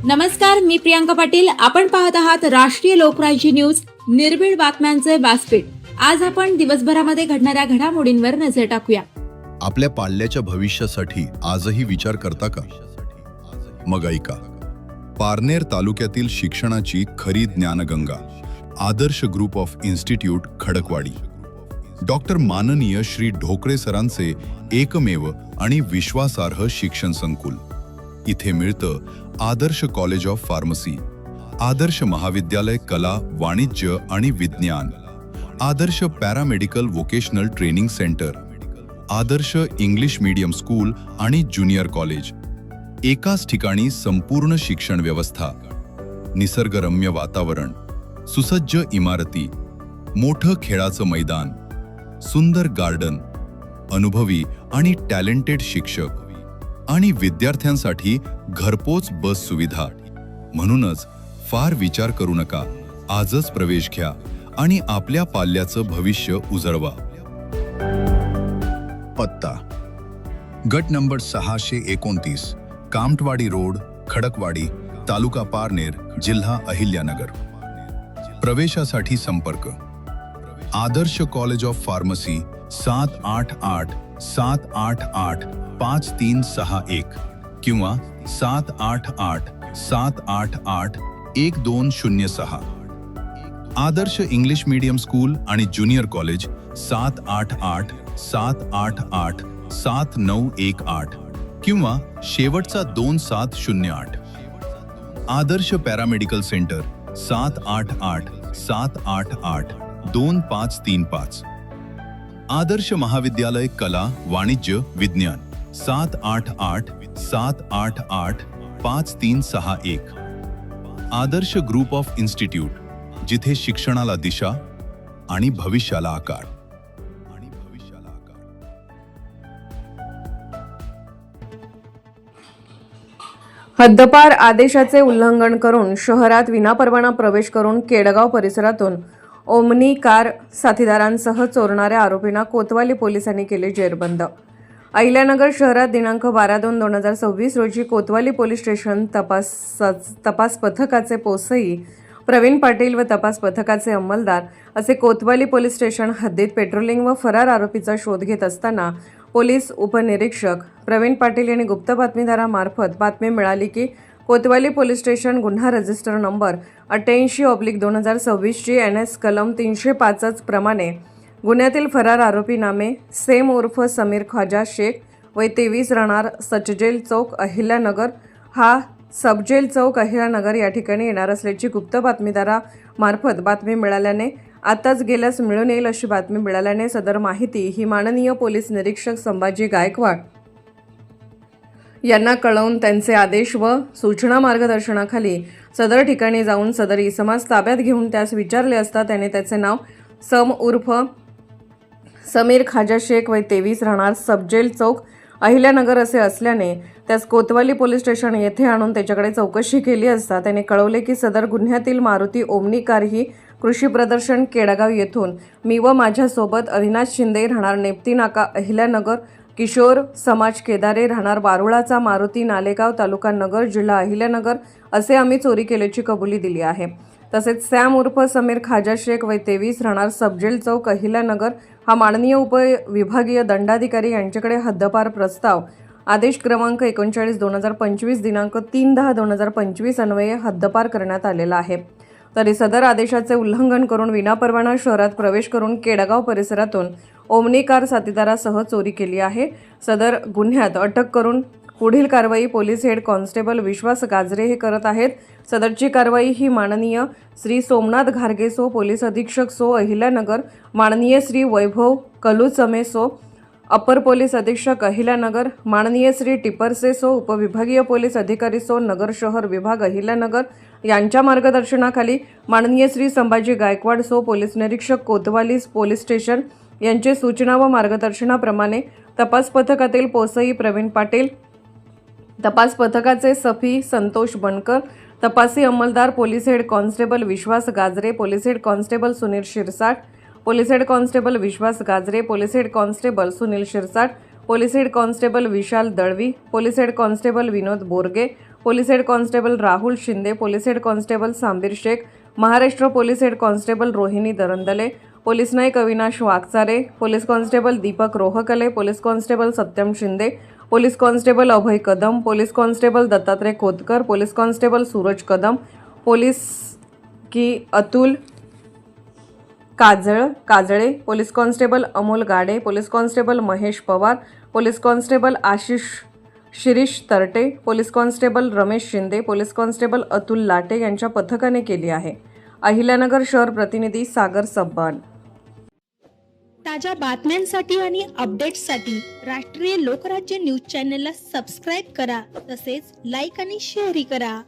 नमस्कार, मी प्रियांका पाटील. आपण पाहत आहात राष्ट्रीय लोकराज्य न्यूज, निर्भीड बातम्यांचे व्यासपीठ. आज आपण दिवसभरामध्ये घडणाऱ्या घडामोडींवर नजर टाकूया. आपल्या पाल्याच्या भविष्यासाठी आजही विचार करता का? मग ऐका. पारनेर तालुक्यातील शिक्षणाची खरी ज्ञानगंगा, आदर्श group of institute Khadakwadi. Doctor माननीय श्री ढोकळे सरांचे एकमेव आणि विश्वासार्ह शिक्षण संकुल. इथे मिळतं आदर्श कॉलेज ऑफ फार्मसी, आदर्श महाविद्यालय कला, वाणिज्य आणि विज्ञान, आदर्श पॅरामेडिकल वोकेशनल ट्रेनिंग सेंटर, आदर्श इंग्लिश मीडियम स्कूल आणि ज्युनियर कॉलेज. एकाच ठिकाणी संपूर्ण शिक्षण व्यवस्था, निसर्गरम्य वातावरण, सुसज्ज इमारती, मोठं खेळाचं मैदान, सुंदर गार्डन, अनुभवी आणि टॅलेंटेड शिक्षक आणि विद्यार्थ्यांसाठी घरपोच बस सुविधा. म्हणूनच फार विचार करू नका, आजच प्रवेश घ्या आणि आपल्या पाल्याचं भविष्य उजळवा. पत्ता: गट नंबर 629, कामठवाडी रोड, खडकवाडी, तालुका पारनेर, जिल्हा अहिल्यानगर. प्रवेशासाठी संपर्क: आदर्श कॉलेज ऑफ फार्मसी 788-788-5361 किंवा 788-788-1206. आदर्श इंग्लिश मीडियम स्कूल आणि ज्युनियर कॉलेज 788-788-7918 किंवा शेवटचा 2708. आदर्श पॅरामेडिकल सेंटर 788-788-2535. आदर्श महाविद्यालय कला, वाणिज्य, विज्ञान 788-788-5361. आदर्श ग्रुप ऑफ इन्स्टिट्यूट, जिथे शिक्षणाला दिशा आणि भविष्याला आकार. हद्दपार आदेशाचे उल्लंघन करून शहरात विनापरवाना प्रवेश करून केडगाव परिसरातून ओमनी कार साथीदारांसह चोरणाऱ्या आरोपींना कोतवाली पोलिसांनी केले जेरबंद. अहिल्यानगर शहरात दिनांक 12/2/2026 रोजी कोतवाली पोलीस स्टेशन तपास पथकाचे पोसई प्रवीण पाटील व तपास पथकाचे अंमलदार असे कोतवाली पोलीस स्टेशन हद्दीत पेट्रोलिंग व फरार आरोपीचा शोध घेत असताना पोलीस उपनिरीक्षक प्रवीण पाटील यांनी गुप्त बातमीदारामार्फत बातमी मिळाली की कोतवाली पोलीस स्टेशन गुन्हा रजिस्टर नंबर 88/2026 ची NS कलम 305 प्रमाणे गुन्ह्यातील फरार आरोपी नामे सेम उर्फ समीर ख्वाजा शेख वय 23 राहणार सचजेल चौक अहिल्यानगर हा सबजेल चौक अहिल्यानगर या ठिकाणी येणार असल्याची गुप्त बातमीदारामार्फत बातमी मिळाल्याने आताच गेल्यास मिळून येईल अशी बातमी मिळाल्याने सदर माहिती ही माननीय पोलीस निरीक्षक संभाजी गायकवाड यांना कळवून त्यांचे आदेश व सूचना मार्गदर्शनाखाली सदर ठिकाणी जाऊन सदर इसमास ताब्यात घेऊन त्यास विचारले असता त्याने त्याचे नाव सम उर्फ समीर ख्वाजा शेख वय 23 राहणार सबजेल चौक अहिल्यानगर असे असल्याने त्यास कोतवाली पोलीस स्टेशन येथे आणून त्याच्याकडे चौकशी केली असता त्याने कळवले की सदर गुन्ह्यातील मारुती ओमनी कार ही कृषी प्रदर्शन केडगाव येथून मी व माझ्यासोबत अविनाश शिंदे राहणार नेप्ती नाका अहिल्यानगर, किशोर समाज केदारे राहणार बारुळाचा मारुती नालेगाव तालुका नगर जिल्हा अहिल्यानगर असे आम्ही चोरी केल्याची कबुली दिली आहे. तसेच सॅम उर्फ समीर ख्वाजा शेख वय 23 राहणार सबजेल चौक अहिल्यानगर हा माननीय उपविभागीय दंडाधिकारी यांच्याकडे हद्दपार प्रस्ताव आदेश क्रमांक 39/2025 दिनांक 3/10/2025 अन्वये हद्दपार करण्यात आलेला आहे. तरी सदर आदेशाचे उल्लंघन करून विनापरवाना शहरात प्रवेश करून केडगाव परिसरातून ओमनी कार साथीदारासह चोरी केली आहे. सदर गुन्ह्यात अटक करून पुढील कारवाई पोलीस हेड कॉन्स्टेबल विश्वास गाजरे हे करत आहेत. सदरची कारवाई ही माननीय श्री सोमनाथ घारगे सो पोलीस अधीक्षक सो अहिल्यानगर, माननीय श्री वैभव कलुचमे सो अपर पोलीस अधीक्षक अहिल्यानगर, माननीय श्री टिपरसे सो उपविभागीय पोलीस अधिकारी सो नगर शहर विभाग अहिल्यानगर यांच्या मार्गदर्शनाखाली माननीय श्री संभाजी गायकवाड सो पोलीस निरीक्षक कोतवाली पोलीस स्टेशन यांचे सूचना व मार्गदर्शनाप्रमाणे तपास पथकातील पोसई प्रवीण पाटील, तपास पथकाचे सफी संतोष बनकर, तपासी अंमलदार police head constable Vishwas Gajare, police head constable Sunil Shirsat, police head constable Vishwas Gajare, police head constable Sunil Shirsat, police head constable Vishal Dalvi, police head constable Vinod Borge, police head constable Rahul Shinde, police head constable Sambir Shaikh, Maharashtra police head constable Rohini Darandale, police Naik Avinash Waghchaure, police constable Deepak Rohokale, police constable Satyam Shinde, police constable अभय Kadam, police constable Dattatray Khotkar, police constable Suraj Kadam, police की Atul Kajale, police constable Amol Gade, police constable Mahesh Pawar, police constable Shirish Tarte, police constable Ramesh Shinde, police constable Atul Late यांच्या पथकाने केली आहे. अहिल्यानगर शहर प्रतिनिधी सागर सब्बान. ताज्या बातम्यांसाठी आणि अपडेट्ससाठी राष्ट्रीय लोकराज्य न्यूज चॅनलला सबस्क्राईब करा, तसेच लाईक आणि शेअरही करा.